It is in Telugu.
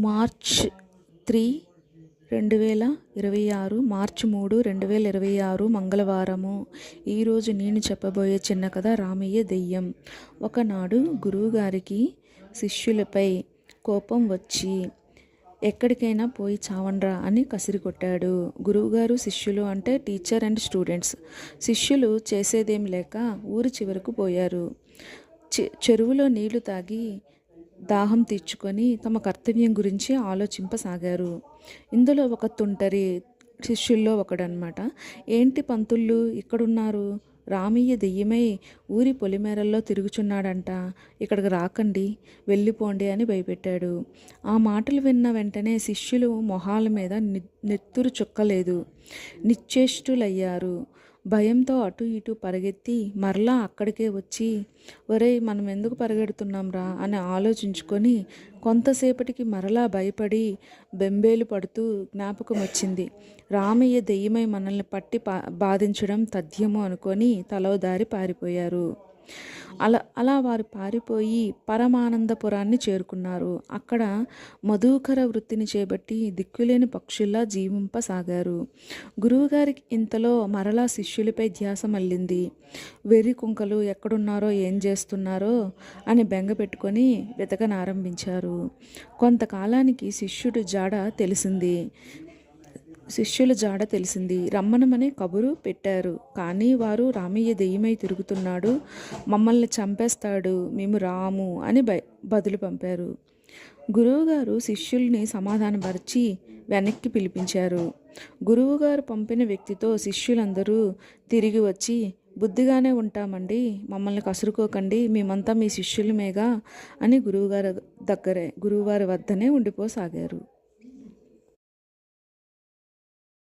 మార్చ్ 3, 2026 మార్చి 3, 2026 మంగళవారము. ఈరోజు నేను చెప్పబోయే చిన్న కథ రామయ్య దెయ్యం. ఒకనాడు గురువుగారికి శిష్యులపై కోపం వచ్చి ఎక్కడికైనా పోయి చావండ్రా అని కసిరి కొట్టాడు. గురువుగారు శిష్యులు అంటే టీచర్ అండ్ స్టూడెంట్స్. శిష్యులు చేసేదేం లేక ఊరి చివరకు పోయారు. చెరువులో నీళ్లు తాగి దాహం తీర్చుకొని తమ కర్తవ్యం గురించి ఆలోచింపసాగారు. ఇందులో ఒక తుంటరి శిష్యుల్లో ఒకడనమాట. ఏంటి పంతుళ్ళు ఇక్కడున్నారు? రామయ్య దెయ్యమై ఊరి పొలిమేరల్లో తిరుగుచున్నాడంట, ఇక్కడికి రాకండి, వెళ్ళిపోండి అని భయపెట్టాడు. ఆ మాటలు విన్న వెంటనే శిష్యులు మొహాల మీద నెత్తురు చుక్కలేదు, నిశ్చేష్టులయ్యారు. భయంతో అటు ఇటు పరిగెత్తి మరలా అక్కడికే వచ్చి, ఒరేయ్ మనం ఎందుకు పరిగెడుతున్నాం రా అని ఆలోచించుకొని కొంతసేపటికి మరలా భయపడి బెంబేలు పడుతూ జ్ఞాపకం వచ్చింది. రామయ్య దెయ్యమై మనల్ని పట్టి బాధించడం తథ్యము అనుకొని తలోదారి పారిపోయారు. అలా వారు పారిపోయి పరమానందపురాన్ని చేరుకున్నారు. అక్కడ మధుకర వృత్తిని చేపట్టి దిక్కులేని పక్షుల్లా జీవింపసాగారు. గురువుగారికి ఇంతలో మరలా శిష్యులపై ధ్యాస మళ్ళింది. వెర్రి కుంకలు ఎక్కడున్నారో ఏం చేస్తున్నారో అని బెంగ పెట్టుకొని వెతకనారంభించారు. కొంతకాలానికి శిష్యుల జాడ తెలిసింది. రమ్మనమని కబురు పెట్టారు. కానీ వారు రామయ్య దెయ్యమై తిరుగుతున్నాడు, మమ్మల్ని చంపేస్తాడు, మేము రాము అని బదులు పంపారు. గురువుగారు శిష్యుల్ని సమాధానపరిచి వెనక్కి పిలిపించారు. గురువుగారు పంపిన వ్యక్తితో శిష్యులందరూ తిరిగి వచ్చి, బుద్ధిగానే ఉంటామండి, మమ్మల్ని కసురుకోకండి, మేమంతా మీ శిష్యులమేగా అని గురువుగారి వద్దనే ఉండిపోసాగారు.